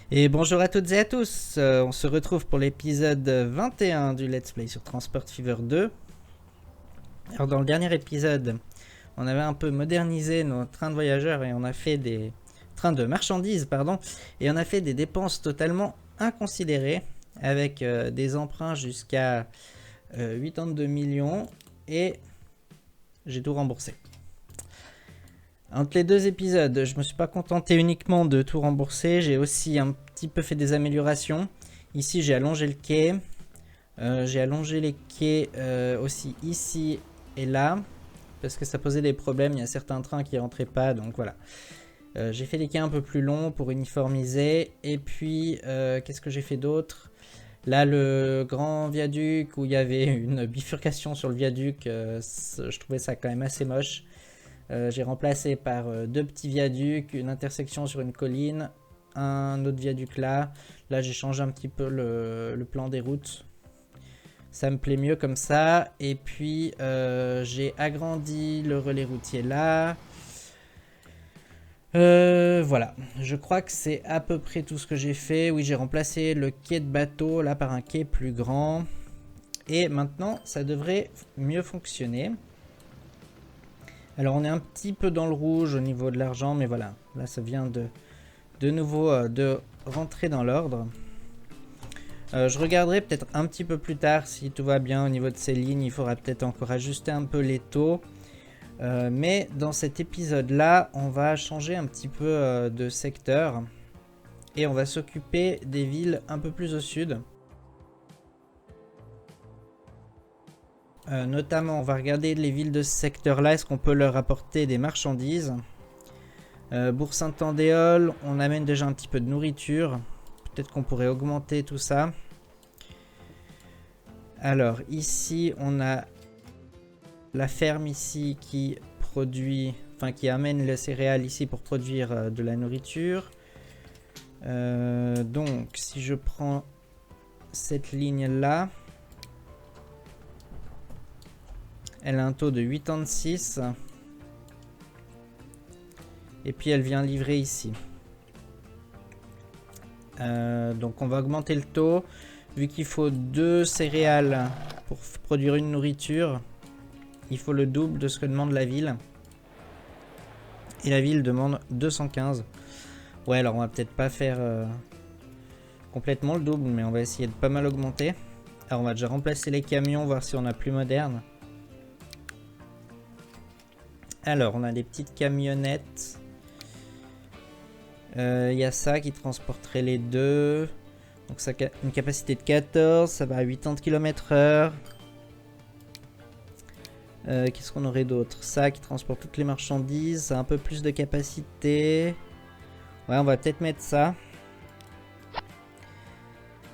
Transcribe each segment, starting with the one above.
Et bonjour à toutes et à tous, on se retrouve pour l'épisode 21 du Let's Play sur Transport Fever 2. Alors dans le dernier épisode, on avait un peu modernisé nos trains de voyageurs et on a fait des trains de marchandises, pardon, et on a fait des dépenses totalement inconsidérées avec des emprunts jusqu'à 82 millions et j'ai tout remboursé. Entre les deux épisodes, je me suis pas contenté uniquement de tout rembourser, j'ai aussi un petit peu fait des améliorations. Ici, j'ai allongé le quai. J'ai allongé les quais aussi ici et là, parce que ça posait des problèmes. Il y a certains trains qui rentraient pas, donc voilà. J'ai fait les quais un peu plus longs pour uniformiser. Et puis, qu'est-ce que j'ai fait d'autre? Là, le grand viaduc où il y avait une bifurcation sur le viaduc, je trouvais ça quand même assez moche. J'ai remplacé par deux petits viaducs, une intersection sur une colline, un autre viaduc là. Là, j'ai changé un petit peu le plan des routes. Ça me plaît mieux comme ça. Et puis, j'ai agrandi le relais routier là. Voilà, je crois que c'est à peu près tout ce que j'ai fait. Oui, j'ai remplacé le quai de bateau là par un quai plus grand. Et maintenant, ça devrait mieux fonctionner. Alors, on est un petit peu dans le rouge au niveau de l'argent, mais voilà. Là, ça vient de nouveau de rentrer dans l'ordre. Je regarderai peut-être un petit peu plus tard si tout va bien au niveau de ces lignes. Il faudra peut-être encore ajuster un peu les taux. Mais dans cet épisode-là, on va changer un petit peu de secteur. Et on va s'occuper des villes un peu plus au sud. Notamment, on va regarder les villes de ce secteur-là. Est-ce qu'on peut leur apporter des marchandises? Bourg-Saint-Andéol, on amène déjà un petit peu de nourriture. Peut-être qu'on pourrait augmenter tout ça. Alors, ici, on a la ferme ici qui produit, enfin qui amène les céréales ici pour produire de la nourriture. Donc, si je prends cette ligne-là, elle a un taux de 86. Et puis, elle vient livrer ici. Donc, on va augmenter le taux. Vu qu'il faut 2 céréales pour produire une nourriture, il faut le double de ce que demande la ville. Et la ville demande 215. Ouais, alors on va peut-être pas faire complètement le double, mais on va essayer de pas mal augmenter. Alors on va déjà remplacer les camions, voir si on a plus moderne. Alors on a des petites camionnettes. Il y a ça qui transporterait les deux. Donc ça a une capacité de 14, ça va à 80 km/h. Qu'est-ce qu'on aurait d'autre? Ça qui transporte toutes les marchandises, ça a un peu plus de capacité. Ouais, on va peut-être mettre ça.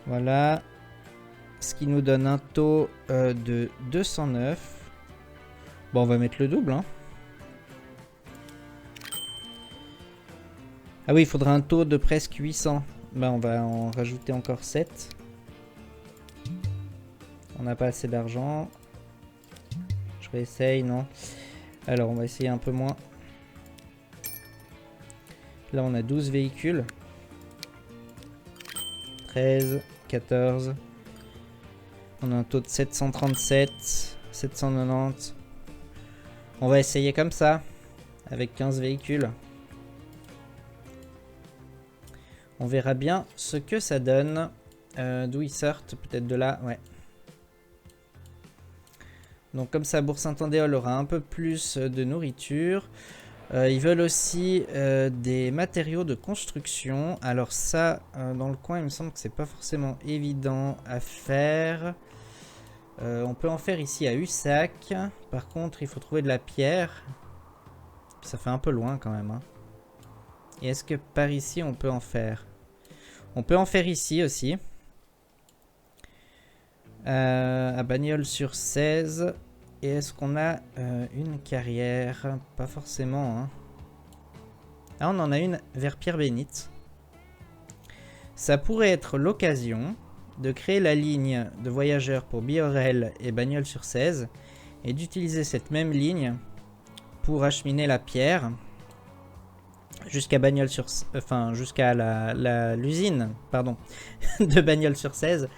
Voilà. Ce qui nous donne un taux de 209. Bon, on va mettre le double. Hein. Ah oui, il faudra un taux de presque 800. Ben, on va en rajouter encore 7. On n'a pas assez d'argent. Je réessaye, non. Alors, on va essayer un peu moins. Là, on a 12 véhicules. 13, 14. On a un taux de 737, 790. On va essayer comme ça, avec 15 véhicules. On verra bien ce que ça donne. D'où ils sortent, peut-être de là, ouais. Donc comme ça, Bourg-Saint-Andéol aura un peu plus de nourriture. Ils veulent aussi des matériaux de construction. Alors ça, dans le coin, il me semble que c'est pas forcément évident à faire. On peut en faire ici à Hussac. Par contre, il faut trouver de la pierre. Ça fait un peu loin quand même. Hein. Et est-ce que par ici, on peut en faire? On peut en faire ici aussi. À Bagnols-sur-Cèze. Et est-ce qu'on a une carrière? Pas forcément. Hein. Ah, on en a une vers Pierre-Bénite. Ça pourrait être l'occasion de créer la ligne de voyageurs pour Biorel et Bagnols-sur-Cèze et d'utiliser cette même ligne pour acheminer la pierre. jusqu'à Bagnols sur... Enfin, jusqu'à l'usine, pardon, de Bagnols-sur-Cèze.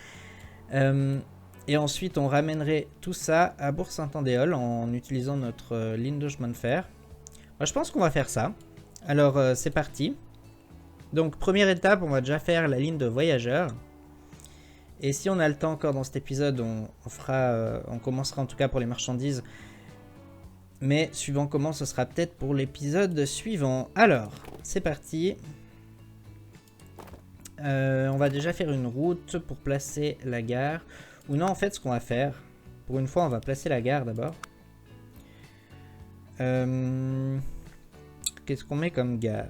Et ensuite, on ramènerait tout ça à Bourg-Saint-Andéol en utilisant notre ligne de chemin de fer. Moi, je pense qu'on va faire ça. Alors, c'est parti. Donc, première étape, on va déjà faire la ligne de voyageurs. Et si on a le temps encore dans cet épisode, on commencera en tout cas pour les marchandises. Mais suivant comment, ce sera peut-être pour l'épisode suivant. Alors, c'est parti. On va déjà faire une route pour placer la gare. Ou non, en fait, ce qu'on va faire, pour une fois, on va placer la gare d'abord. Qu'est-ce qu'on met comme gare?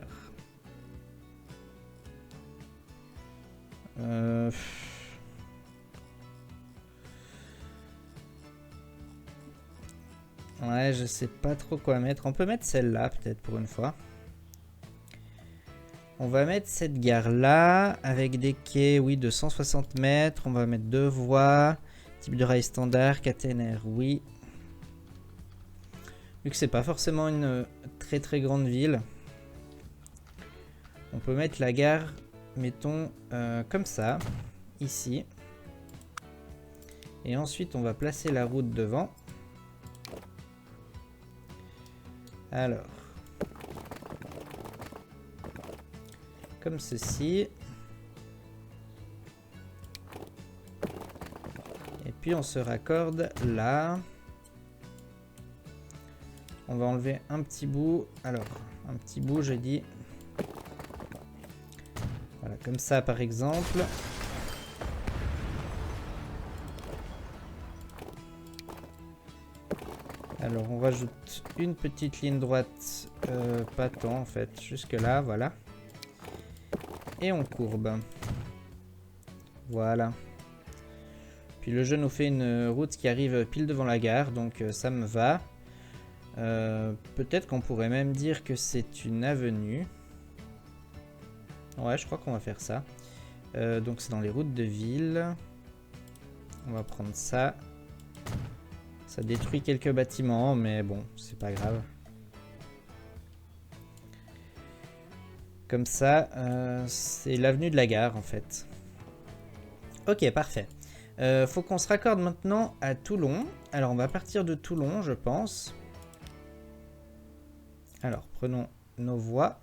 Ouais, je sais pas trop quoi mettre. On peut mettre celle-là, peut-être, pour une fois. On va mettre cette gare-là, avec des quais, oui, de 160 mètres. On va mettre 2 voies. Type de rail standard, caténaire, oui. Vu que c'est pas forcément une très très grande ville. On peut mettre la gare, mettons, comme ça, ici. Et ensuite, on va placer la route devant. Alors, comme ceci. Et puis on se raccorde là. On va enlever un petit bout. Alors, un petit bout, j'ai dit. Voilà, comme ça par exemple. Alors on rajoute une petite ligne droite, pas tant en fait, jusque là, voilà. Et on courbe. Voilà. Puis le jeu nous fait une route qui arrive pile devant la gare, donc ça me va. Peut-être qu'on pourrait même dire que c'est une avenue. Ouais, je crois qu'on va faire ça. Donc c'est dans les routes de ville. On va prendre ça. Ça détruit quelques bâtiments, mais bon, c'est pas grave. Comme ça, c'est l'avenue de la gare en fait. Ok, parfait. Faut qu'on se raccorde maintenant à Toulon. Alors on va partir de Toulon, je pense. Alors prenons nos voies.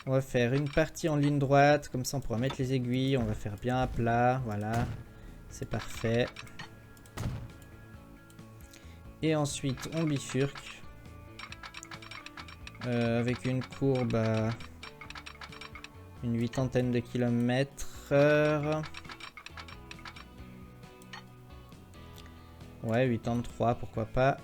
On va faire une partie en ligne droite, comme ça on pourra mettre les aiguilles. On va faire bien à plat, voilà. C'est parfait. Et ensuite on bifurque. Avec une courbe à une 80 de km/h. Ouais, 83, pourquoi pas.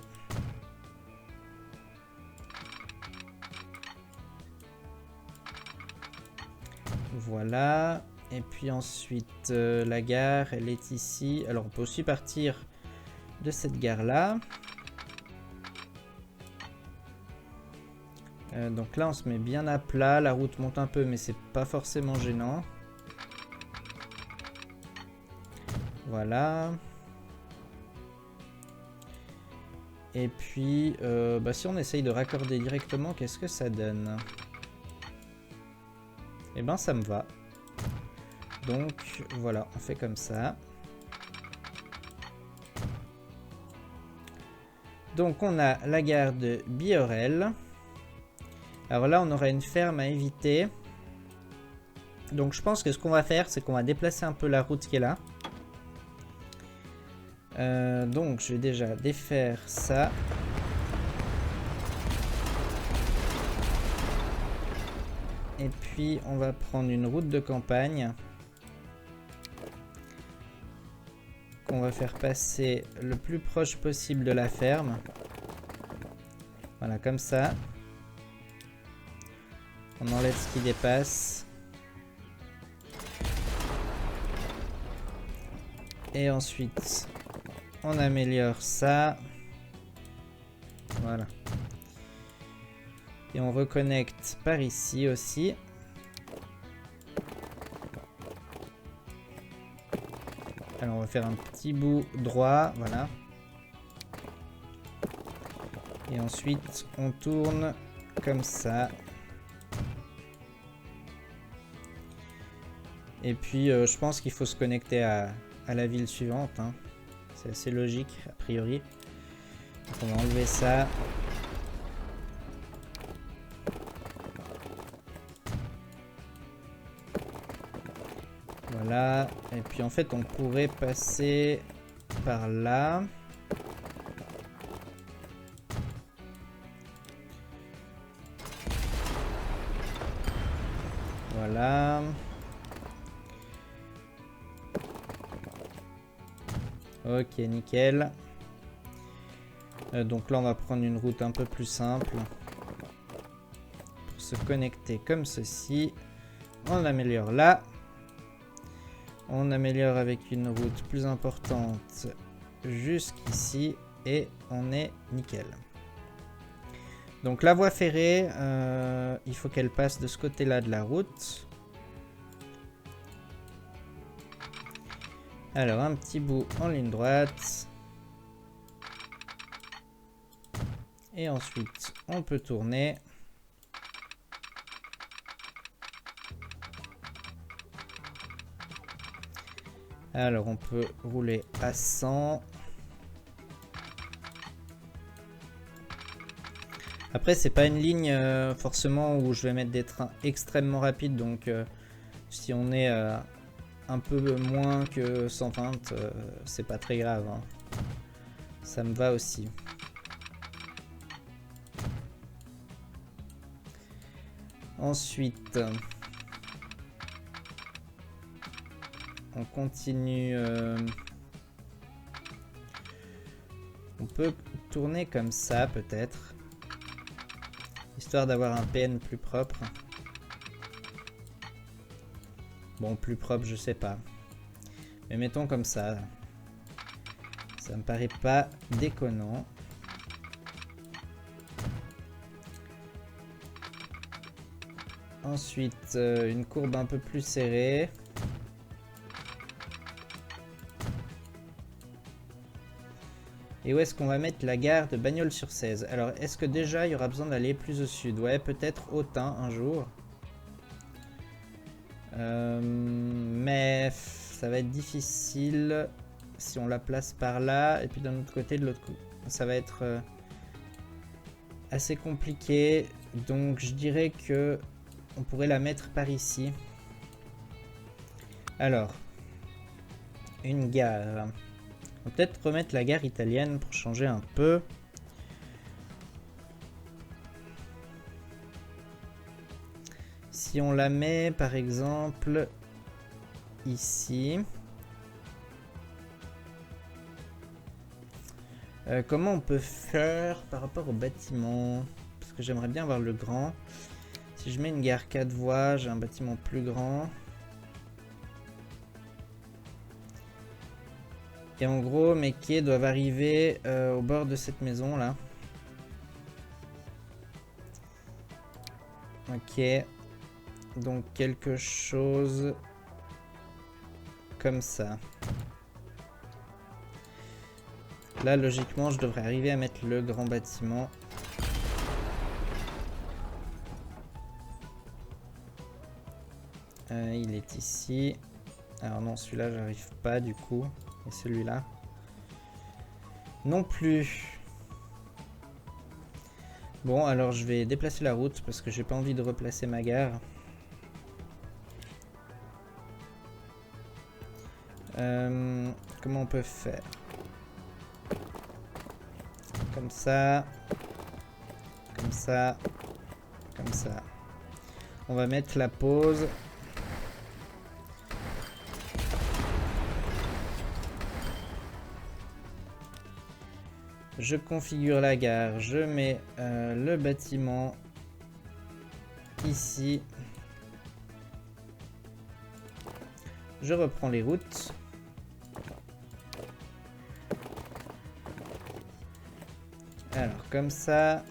Voilà. Et puis ensuite, la gare, elle est ici. Alors, on peut aussi partir de cette gare-là. Donc là, on se met bien à plat. La route monte un peu, mais c'est pas forcément gênant. Voilà. Et puis, si on essaye de raccorder directement, qu'est-ce que ça donne? Eh ben, ça me va. Donc, voilà, on fait comme ça. Donc, on a la gare de Biorel. Alors là, on aura une ferme à éviter. Donc, je pense que ce qu'on va faire, c'est qu'on va déplacer un peu la route qui est là. Donc, je vais déjà défaire ça. Et puis, on va prendre une route de campagne. Qu'on va faire passer le plus proche possible de la ferme. Voilà, comme ça. On enlève ce qui dépasse. Et ensuite, on améliore ça. Voilà. Et on reconnecte par ici aussi. Alors on va faire un petit bout droit, voilà. Et ensuite on tourne comme ça. Et puis je pense qu'il faut se connecter à la ville suivante, hein. C'est assez logique a priori. Donc on va enlever ça. Voilà. Et puis en fait on pourrait passer par là. Voilà. Ok, nickel. Donc là, on va prendre une route un peu plus simple. Pour se connecter comme ceci. On améliore là. On améliore avec une route plus importante jusqu'ici. Et on est nickel. Donc la voie ferrée, il faut qu'elle passe de ce côté-là de la route. Alors un petit bout en ligne droite. Et ensuite on peut tourner. Alors on peut rouler à 100. Après c'est pas une ligne forcément où je vais mettre des trains extrêmement rapides. Donc si on est un peu moins que 120, c'est pas très grave, hein. Ça me va aussi. Ensuite, on continue. On peut tourner comme ça peut-être, histoire d'avoir un PN plus propre. Bon, plus propre, je sais pas. Mais mettons comme ça. Ça me paraît pas déconnant. Ensuite, une courbe un peu plus serrée. Et où est-ce qu'on va mettre la gare de Bagnols-sur-Cèze? Alors, est-ce que déjà, il y aura besoin d'aller plus au sud? Ouais, peut-être Autun un jour. Mais ça va être difficile si on la place par là. Et puis d'un autre côté, de l'autre côté, ça va être assez compliqué. Donc, je dirais que on pourrait la mettre par ici. Alors, une gare. On va peut-être remettre la gare italienne pour changer un peu. Si on la met par exemple ici. Comment on peut faire par rapport au bâtiment? Parce que j'aimerais bien avoir le grand. Si je mets une gare 4 voies, j'ai un bâtiment plus grand. Et en gros, mes quais doivent arriver au bord de cette maison là. Ok. Donc quelque chose comme ça. Là, logiquement, je devrais arriver à mettre le grand bâtiment. Il est ici. Alors non, celui-là, j'arrive pas du coup. Et celui-là non plus. Bon, alors je vais déplacer la route parce que j'ai pas envie de replacer ma gare. Comment on peut faire? Comme ça. Comme ça. Comme ça. On va mettre la pause. Je configure la gare. Je mets le bâtiment ici. Je reprends les routes. Alors, comme ça.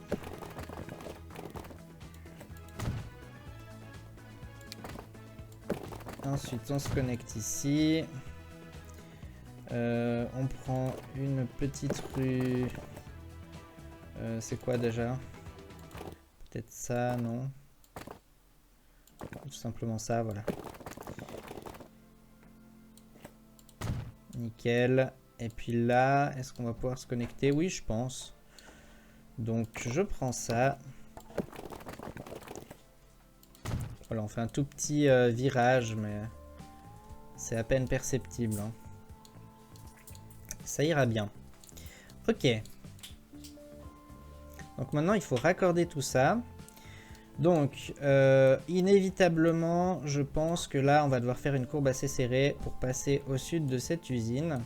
Ensuite, on se connecte ici. On prend une petite rue. C'est quoi déjà? Peut-être ça, non. Tout simplement ça, voilà. Nickel. Et puis là, est-ce qu'on va pouvoir se connecter? Oui, je pense. Donc, je prends ça. Voilà, on fait un tout petit virage, mais c'est à peine perceptible. Hein. Ça ira bien. Ok. Donc maintenant, il faut raccorder tout ça. Donc, inévitablement, je pense que là, on va devoir faire une courbe assez serrée pour passer au sud de cette usine.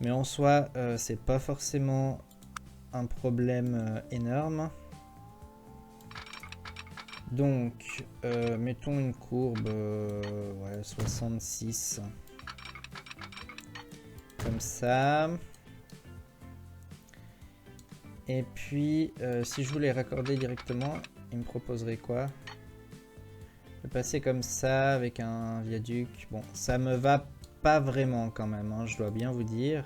Mais en soi, c'est pas forcément un problème énorme. Donc, mettons une courbe ouais, 66. Comme ça. Et puis, si je voulais raccorder directement, il me proposerait quoi? De passer comme ça avec un viaduc. Bon, ça me va pas vraiment quand même, hein, je dois bien vous dire.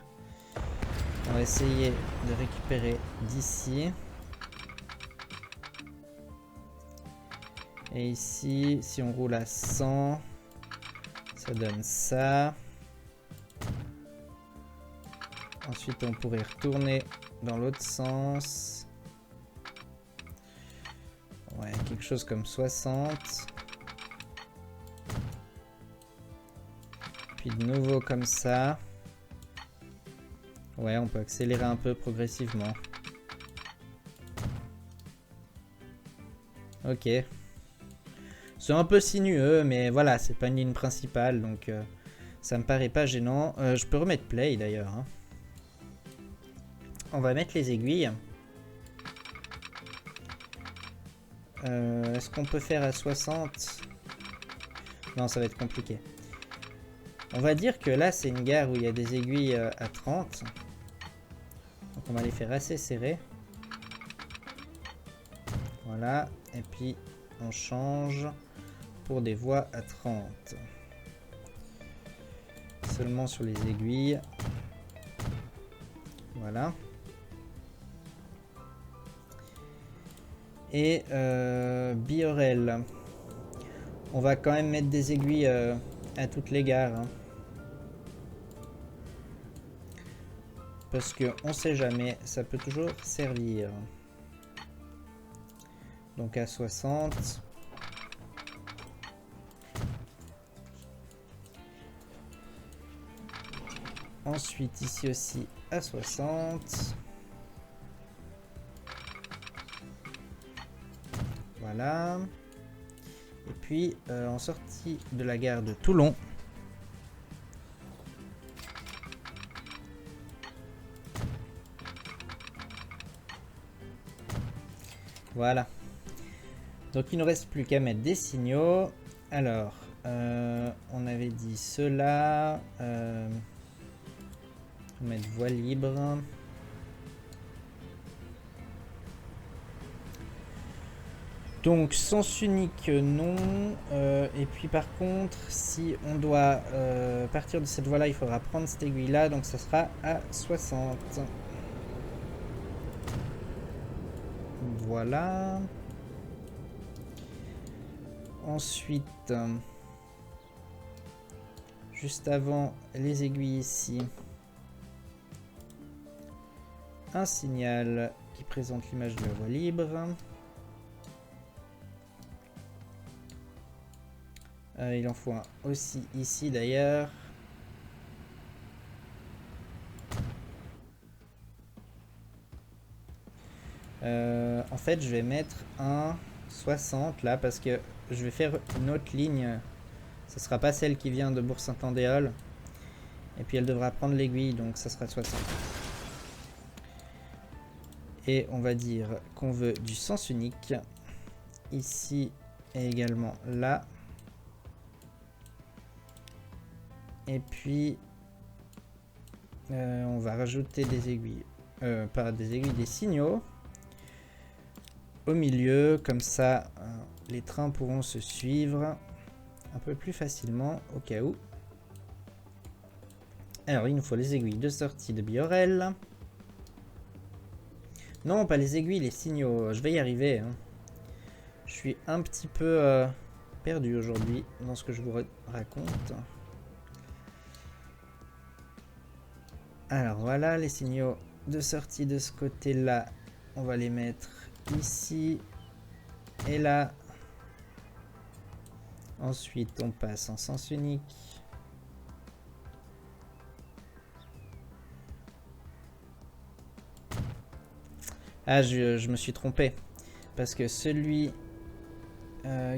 On va essayer de récupérer d'ici. Et ici, si on roule à 100, ça donne ça. Ensuite, on pourrait retourner dans l'autre sens. Ouais, quelque chose comme 60. Puis de nouveau comme ça. Ouais, on peut accélérer un peu progressivement. Ok. C'est un peu sinueux, mais voilà, c'est pas une ligne principale, donc ça me paraît pas gênant. Je peux remettre play d'ailleurs. Hein. On va mettre les aiguilles. Est-ce qu'on peut faire à 60? Non, ça va être compliqué. On va dire que là, c'est une gare où il y a des aiguilles à 30. Donc on va les faire assez serrées. Voilà. Et puis, on change pour des voies à 30. Seulement sur les aiguilles. Voilà. Et Biorel. On va quand même mettre des aiguilles à toutes les gares. Hein. Parce que on sait jamais, ça peut toujours servir. Donc à 60. Ensuite ici aussi à 60. Voilà. Et puis en sortie de la gare de Toulon. Voilà. Donc il ne reste plus qu'à mettre des signaux. Alors, on avait dit cela. On va mettre voie libre. Donc sens unique non. Et puis par contre, si on doit partir de cette voie là, il faudra prendre cette aiguille là. Donc ça sera à 60. Voilà. Ensuite, juste avant les aiguilles ici, un signal qui présente l'image de la voie libre. Il en faut un aussi ici d'ailleurs. En fait, je vais mettre un 60 là parce que je vais faire une autre ligne. Ce sera pas celle qui vient de Bourg-Saint-Andéol. Et puis elle devra prendre l'aiguille, donc ça sera 60. Et on va dire qu'on veut du sens unique. Ici et également là. Et puis on va rajouter des aiguilles. Pas des aiguilles, des signaux. Au milieu, comme ça les trains pourront se suivre un peu plus facilement au cas où. Alors il nous faut les aiguilles de sortie de Biorel. Non, pas les aiguilles, les signaux, je vais y arriver. Hein. Je suis un petit peu perdu aujourd'hui dans ce que je vous raconte. Alors voilà, les signaux de sortie de ce côté-là, on va les mettre ici et là. Ensuite, on passe en sens unique. Ah, je me suis trompé. Parce que celui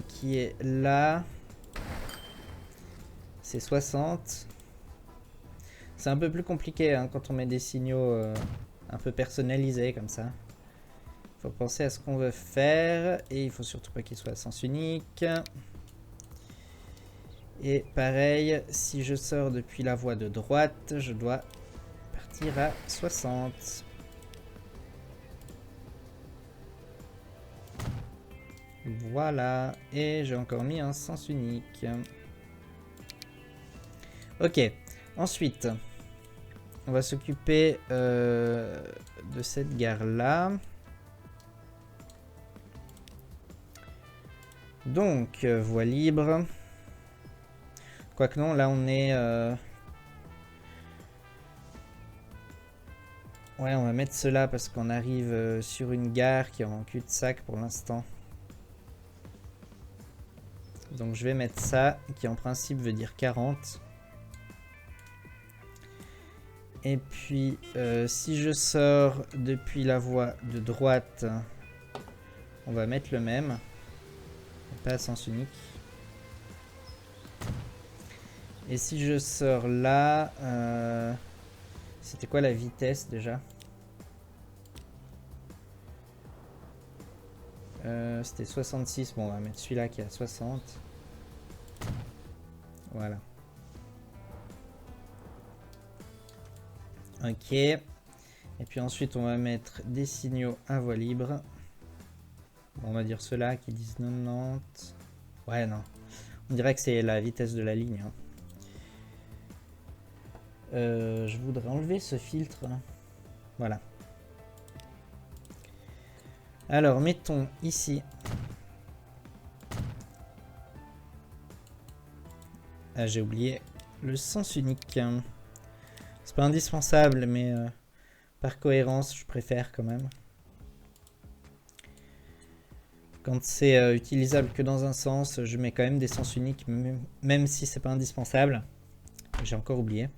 qui est là, c'est 60. C'est un peu plus compliqué hein, quand on met des signaux un peu personnalisés comme ça. Il faut penser à ce qu'on veut faire. Et il faut surtout pas qu'il soit à sens unique. Et pareil, si je sors depuis la voie de droite, je dois partir à 60. Voilà, et j'ai encore mis un sens unique. Ok, ensuite, on va s'occuper de cette gare-là. Donc, voie libre. Quoique non, là on est... Ouais, on va mettre cela parce qu'on arrive sur une gare qui est en cul-de-sac pour l'instant. Donc je vais mettre ça, qui en principe veut dire 40. Et puis, si je sors depuis la voie de droite, on va mettre le même. Pas à sens unique. Et si je sors là, c'était quoi la vitesse déjà? C'était 66. Bon, on va mettre celui-là qui est à 60. Voilà. Ok. Et puis ensuite, on va mettre des signaux à voie libre. Bon, on va dire ceux-là qui disent 90. Ouais, non. On dirait que c'est la vitesse de la ligne. Hein. Je voudrais enlever ce filtre. Voilà. Alors, mettons ici. Ah, j'ai oublié le sens unique. C'est pas indispensable, mais par cohérence, je préfère quand même. Quand c'est utilisable que dans un sens, je mets quand même des sens uniques, même si c'est pas indispensable. J'ai encore oublié.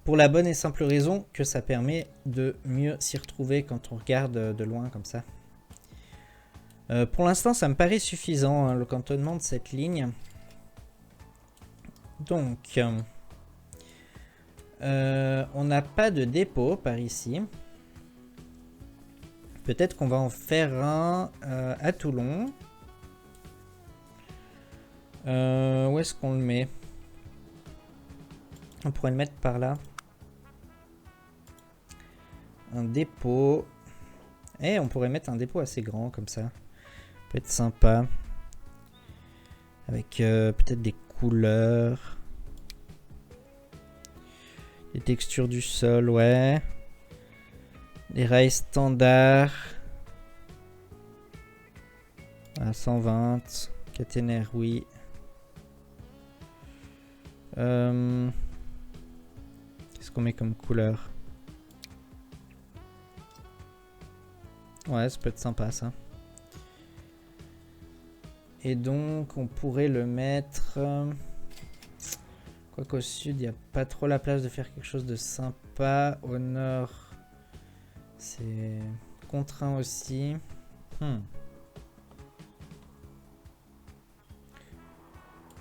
Pour la bonne et simple raison que ça permet de mieux s'y retrouver quand on regarde de loin comme ça. Pour l'instant, ça me paraît suffisant, hein, le cantonnement de cette ligne. Donc, on n'a pas de dépôt par ici. Peut-être qu'on va en faire un à Toulon. Où est-ce qu'on le met? On pourrait le mettre par là. Un dépôt. Et on pourrait mettre un dépôt assez grand comme ça. Peut être sympa. Avec peut-être des couleurs. Des textures du sol, ouais. Des rails standards. À 120. Caténaire, oui. Qu'est-ce qu'on met comme couleur? Ouais, ça peut être sympa ça. Et donc on pourrait le mettre... Quoiqu'au sud, il n'y a pas trop la place de faire quelque chose de sympa. Au nord, c'est contraint aussi. Ou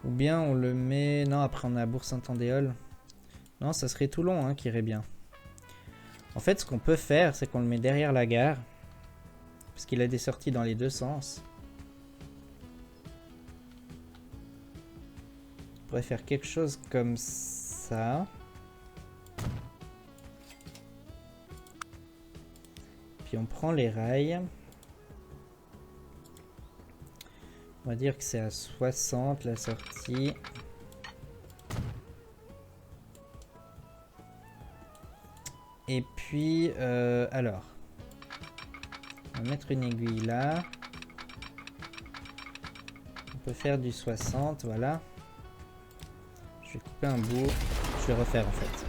bien on le met... Non, après on a Bourg-Saint-Andéol. Non, ça serait Toulon hein, qui irait bien. En fait, ce qu'on peut faire, c'est qu'on le met derrière la gare. Parce qu'il a des sorties dans les deux sens. On pourrait faire quelque chose comme ça. Puis on prend les rails. On va dire que c'est à 60 la sortie. Et puis, alors, on va mettre une aiguille là. peut faire du 60, voilà. Je vais couper un bout. Je vais refaire en fait.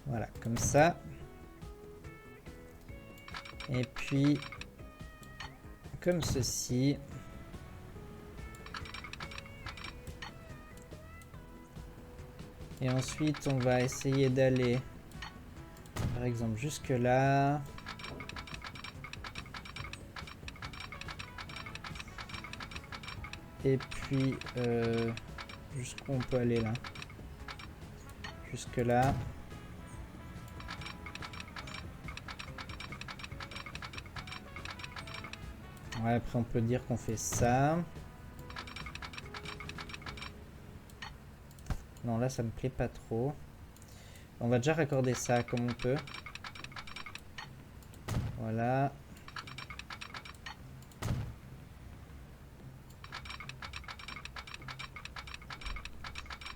Voilà, comme ça. Et puis, comme ceci. Et ensuite, on va essayer d'aller, par exemple, jusque là. Et puis, jusqu'où on peut aller là? Jusque là. Ouais, après on peut dire qu'on fait ça. Non, là ça me plaît pas trop. On va déjà raccorder ça comme on peut. Voilà.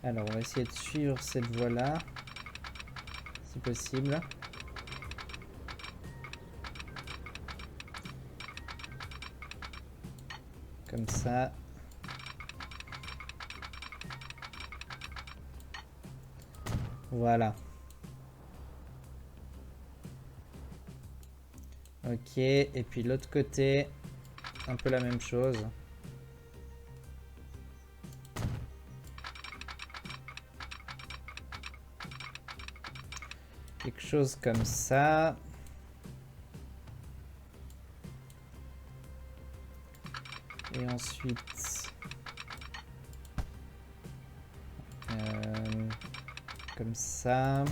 Alors on va essayer de suivre cette voie-là, si possible. Comme ça. Voilà. Ok, et puis l'autre côté, un peu la même chose. Quelque chose comme ça. Et ensuite... comme ça.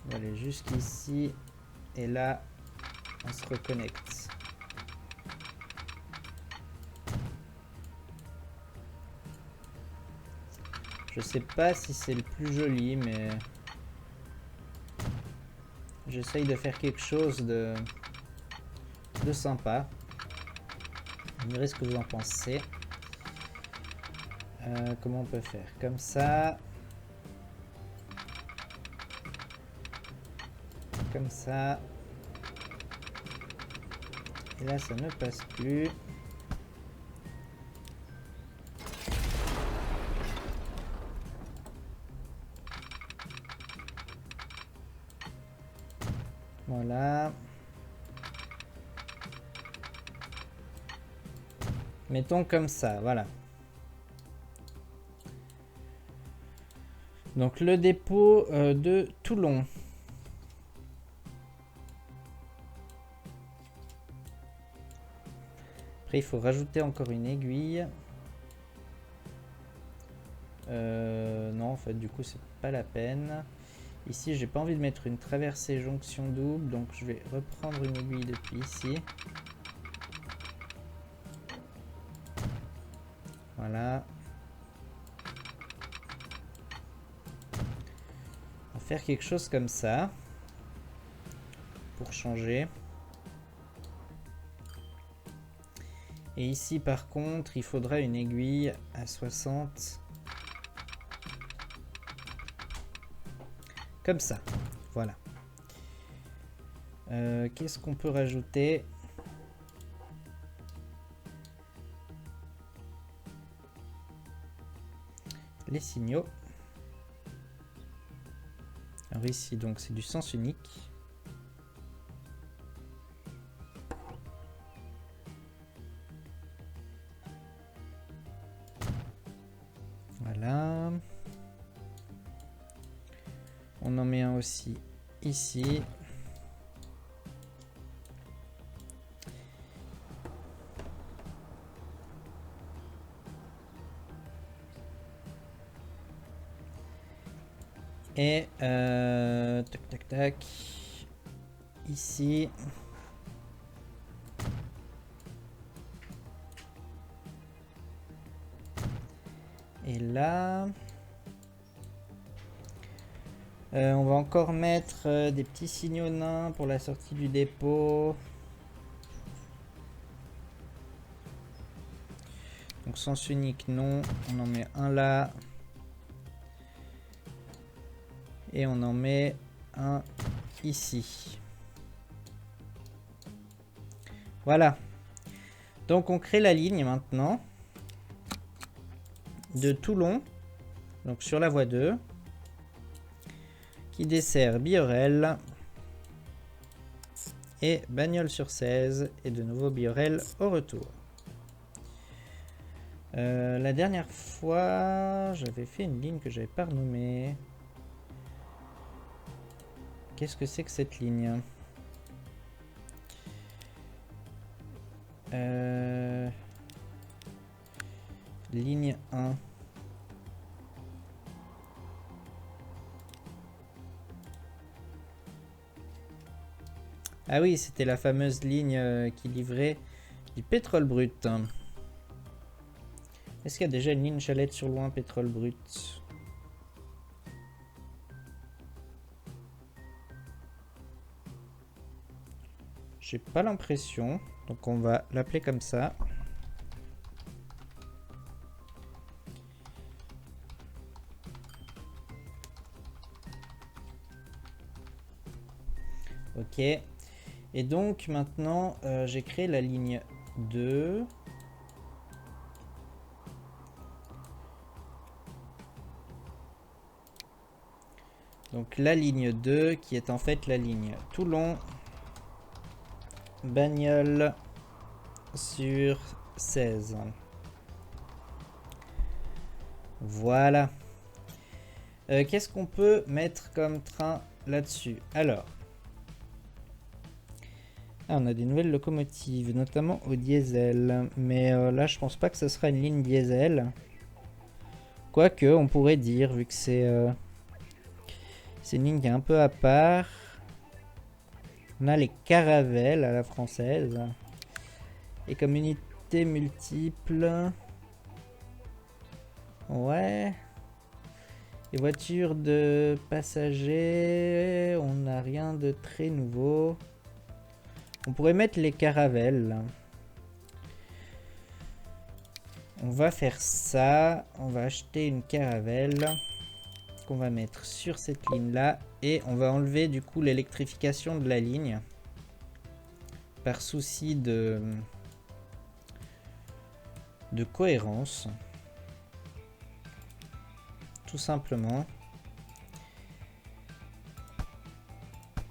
On va aller jusqu'ici. Et là, on se reconnecte. Je sais pas si c'est le plus joli, mais... j'essaye de faire quelque chose de sympa. Vous me direz ce que vous en pensez. Comment on peut faire? Comme ça. Comme ça. Et là, ça ne passe plus. Voilà. Mettons comme ça, voilà. Donc le dépôt de Toulon. Après, il faut rajouter encore une aiguille. Non, en fait, du coup, c'est pas la peine. Ici, j'ai pas envie de mettre une traversée jonction double, donc je vais reprendre une aiguille depuis ici. Voilà. On va faire quelque chose comme ça. Pour changer. Et ici, par contre, il faudra une aiguille à 60. Comme ça. Voilà. Qu'est-ce qu'on peut rajouter ? Les signaux. Alors ici, donc, c'est du sens unique. Voilà. On en met un aussi ici. Et tac tac tac. Ici. Et là. On va encore mettre des petits signaux nains pour la sortie du dépôt. Donc sens unique, non. On en met un là. Et on en met un ici. Voilà. Donc on crée la ligne maintenant de Toulon, donc sur la voie 2, qui dessert Biorel et Bagnols-sur-Cèze, et de nouveau Biorel au retour. La dernière fois, j'avais fait une ligne que j'avais pas renommée. Qu'est-ce que c'est que cette ligne? Ligne 1. Ah oui, c'était la fameuse ligne qui livrait du pétrole brut. Est-ce qu'il y a déjà une ligne Chalette sur Loing pétrole brut? J'ai pas l'impression, donc on va l'appeler comme ça. Ok. Et donc maintenant, j'ai créé la ligne 2. Donc la ligne 2 qui est en fait la ligne Toulon, Bagnols sur 16. Voilà. Qu'est-ce qu'on peut mettre comme train là-dessus? Alors, on a des nouvelles locomotives, notamment au diesel. Mais là, je pense pas que ce sera une ligne diesel. Quoique, on pourrait dire, vu que c'est une ligne qui est un peu à part. On a les caravelles à la française. Et comme unité multiple. Ouais. Les voitures de passagers, on n'a rien de très nouveau. On pourrait mettre les caravelles. On va faire ça. On va acheter une caravelle qu'on va mettre sur cette ligne là. Et on va enlever du coup l'électrification de la ligne. Par souci de cohérence. Tout simplement.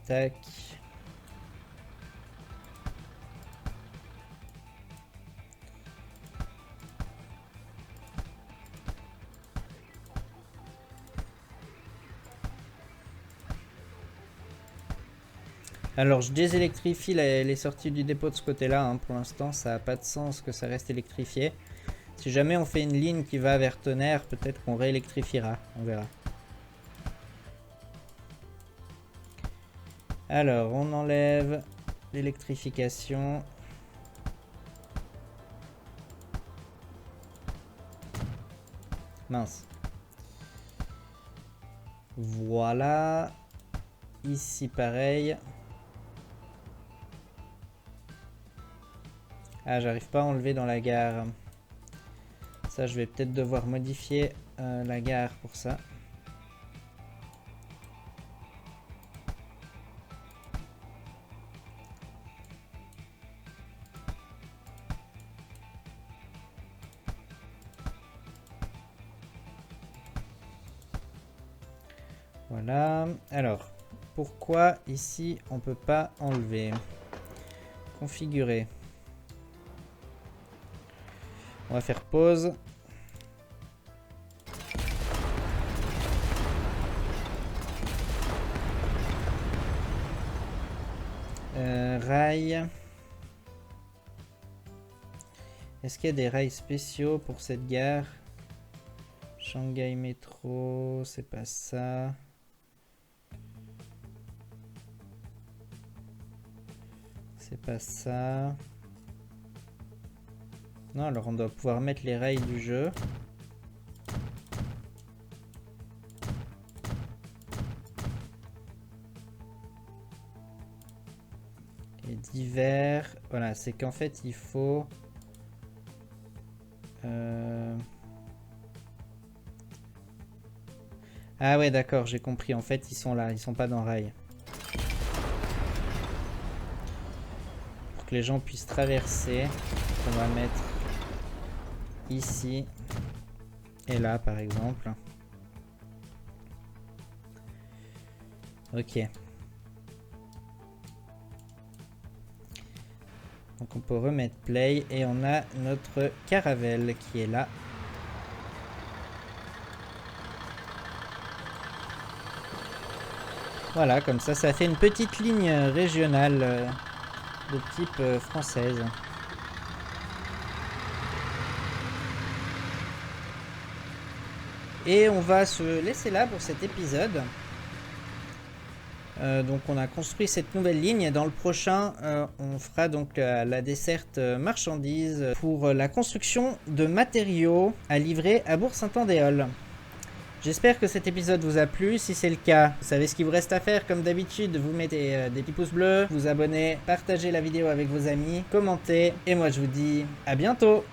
Tac. Alors je désélectrifie les sorties du dépôt de ce côté là, hein. Pour l'instant ça n'a pas de sens que ça reste électrifié. Si jamais on fait une ligne qui va vers Tonnerre, peut-être qu'on réélectrifiera, on verra. Alors on enlève l'électrification. Mince. Voilà. Ici pareil. Ah, j'arrive pas à enlever dans la gare. Ça, je vais peut-être devoir modifier la gare pour ça. Voilà. Alors, pourquoi ici on peut pas enlever? Configurer. On va faire pause. Rails. Est-ce qu'il y a des rails spéciaux pour cette gare? Shanghai Métro, c'est pas ça. C'est pas ça. Non, alors on doit pouvoir mettre les rails du jeu. Et divers. Voilà, c'est qu'en fait il faut Ah ouais, d'accord, j'ai compris. En fait, ils sont là, ils sont pas dans rail. Pour que les gens puissent traverser, on va mettre ici et là, par exemple. Ok. Donc on peut remettre play et on a notre caravelle qui est là. Voilà, comme ça fait une petite ligne régionale de type française. Et on va se laisser là pour cet épisode. Donc on a construit cette nouvelle ligne et dans le prochain on fera donc la desserte marchandise pour la construction de matériaux à livrer à Bourg-Saint-Andéol. J'espère que cet épisode vous a plu. Si c'est le cas, vous savez ce qu'il vous reste à faire. Comme d'habitude, vous mettez des petits pouces bleus, vous abonnez, partagez la vidéo avec vos amis, commentez. Et moi je vous dis à bientôt.